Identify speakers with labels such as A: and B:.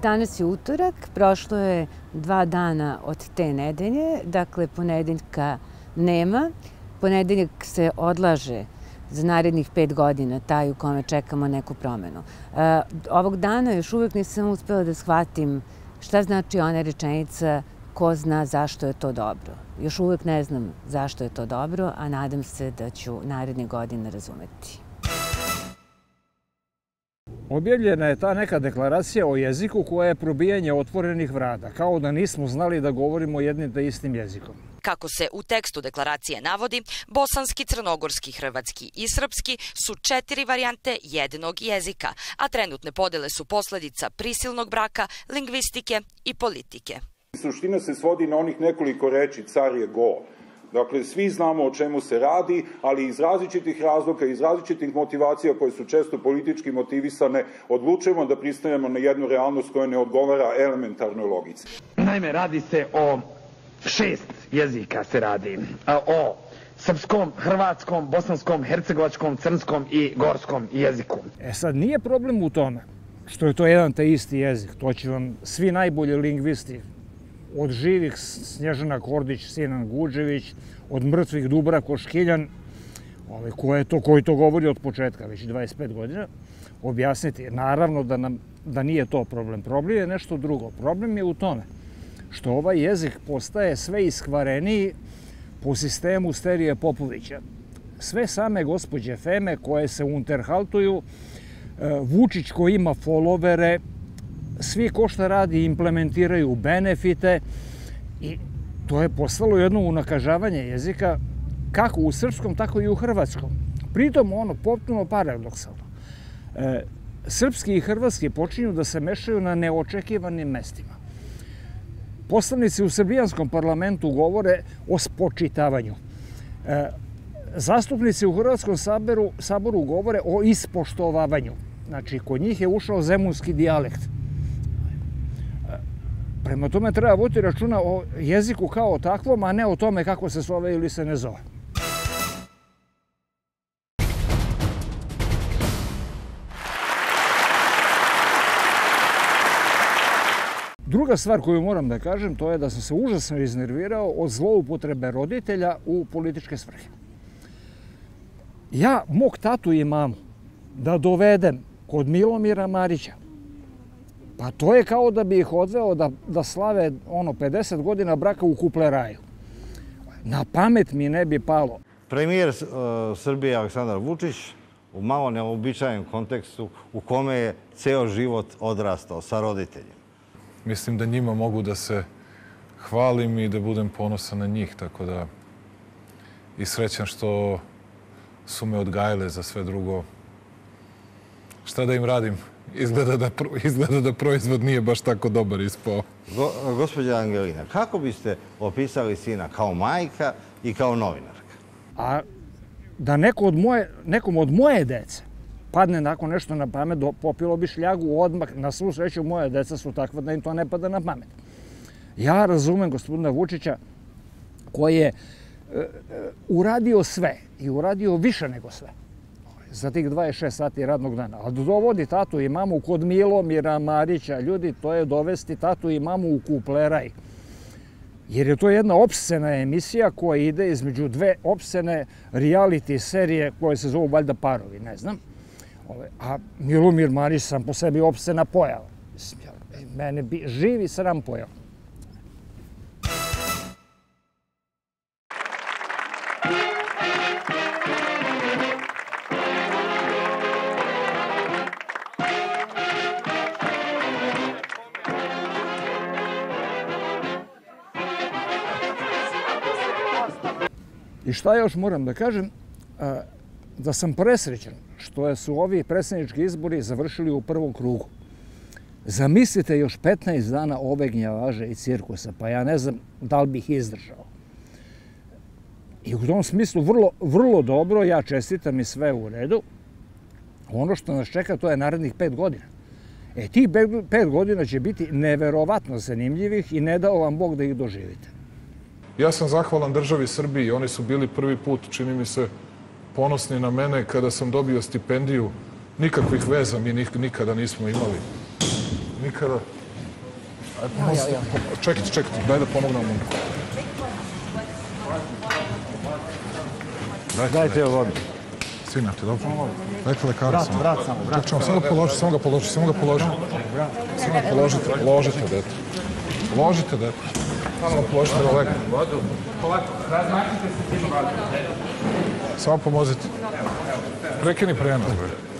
A: Danas je utorak, prošlo je 2 dana od te nedelje, dakle ponedeljka nema. Ponedeljak se odlaže za narednih 5 godina, taj u kome čekamo neku promenu. Ovog dana još uvek nisam uspela da shvatim šta znači ona rečenica ko zna zašto je to dobro. Još uvek ne znam zašto je to dobro, a nadam se da ću naredne godine razumeti.
B: Objavljena je ta neka deklaracija o jeziku koja je probijanje otvorenih vrata, kao da nismo znali da govorimo jednim te istim jezikom.
C: Kako se u tekstu deklaracije navodi, bosanski, crnogorski, hrvatski i srpski su 4 varijante jednog jezika, a trenutne podele su posledica prisilnog braka, lingvistike i politike.
D: Suština se svodi na onih nekoliko reči car je go. Dakle, svi znamo o čemu se radi, ali iz različitih razloga, iz različitih motivacija koje su često politički motivisane, odlučujemo da pristanemo na jednu realnost koja ne odgovara elementarnoj logici.
E: Naime, radi se o 6 jezika se radi. O srpskom, hrvatskom, bosanskom, hercegovačkom, crnskom i gorskom jeziku.
B: Sad, nije problem u tome što je to jedan te isti jezik. To će vam svi najbolji lingvisti, od živih Snježana Kordić, Sinan Guđević, od mrtvih Dubravko Škiljan, koji to govori od početka, već 25 godina, objasniti. Naravno da nije to problem. Problem je nešto drugo. Problem je u tome što ovaj jezik postaje sve iskvareniji po sistemu Sterije Popovića. Sve same gospođe Feme koje se unterhaltuju, Vučić koji ima followere, svi ko šta radi implementiraju benefite i to je postalo jedno unakažavanje jezika kako u srpskom, tako i u hrvatskom. Pritom ono potpuno paradoksalno. Srpski i hrvatski počinju da se mešaju na neočekivanim mestima. Poslanici u srbijanskom parlamentu govore o spočitavanju. Zastupnici u Hrvatskom saboru govore o ispoštovavanju. Znači, kod njih je ušao zemunski dijalekt. Prema tome treba voditi računa o jeziku kao takvom, a ne o tome kako se zove ili se ne zove. Druga stvar koju moram da kažem, to je da sam se užasno iznervirao od zloupotrebe roditelja u političke svrhe. Ja mog tatu i mamu da dovedem kod Milomira Marića, pa to je kao da bi ih odveo da slave 50 godina braka u kupleraju. Na pamet mi ne bi palo.
F: Premijer Srbije Aleksandar Vučić u malo neobičajem kontekstu u kome je ceo život odrastao sa roditeljima.
G: Mislim da njima mogu da se hvalim i da budem ponosan na njih, tako da i srećan što su me odgajale za sve drugo. Šta da im radim? Izgleda da proizvod nije baš tako dobar ispao.
F: Gospođa Angelina, kako biste opisali sina kao majka i kao novinarka?
B: A da nekom od moje dece padne nakon nešto na pamet, popilo bi šljagu odmah. Na svu sreću moje deca su takva da im to ne pada na pamet. Ja razumem gospodina Vučića koji je uradio sve i uradio više nego sve za tih 26 sati radnog dana. A dovodi tatu i mamu kod Milomira Marića. Ljudi, to je dovesti tatu i mamu u kupleraj. Jer je to jedna opscena emisija koja ide između dve opscene reality serije koje se zovu valjda Parovi, ne znam. A Milomir Marić sam po sebi opscena pojava. Mene bi živi sram pojava. I šta još moram da kažem? Da sam presrećan što su ovi predsjednički izbori završili u prvom krugu. Zamislite još 15 dana ove gnjavaže i cirkusa, pa ja ne znam da li bih izdržao. I u tom smislu vrlo dobro, ja čestitam i sve u redu. Ono što nas čeka to je narednih 5 godina. Tih 5 godina će biti neverovatno zanimljivih i ne dao vam Bog da ih doživite.
G: Ja sam zahvalan državi Srbiji. Oni su bili prvi put, čini mi se, ponosni na mene kada sam dobio stipendiju. Nikakvih veza mi nikada nismo imali. Nikada. Čekajte, daj da pomognem mu.
F: Dajte joj vodu.
G: Sinate, dobro? Dajte lekara samo.
F: Vrat samo, vrat.
G: Čekaj, samo ga položi. Samo ga položite, dete. Položite, dete. Samo položite da legne.
B: Polako, razmaknite se tim vodom.
G: Samo pomozite. Prekini prenos, bre.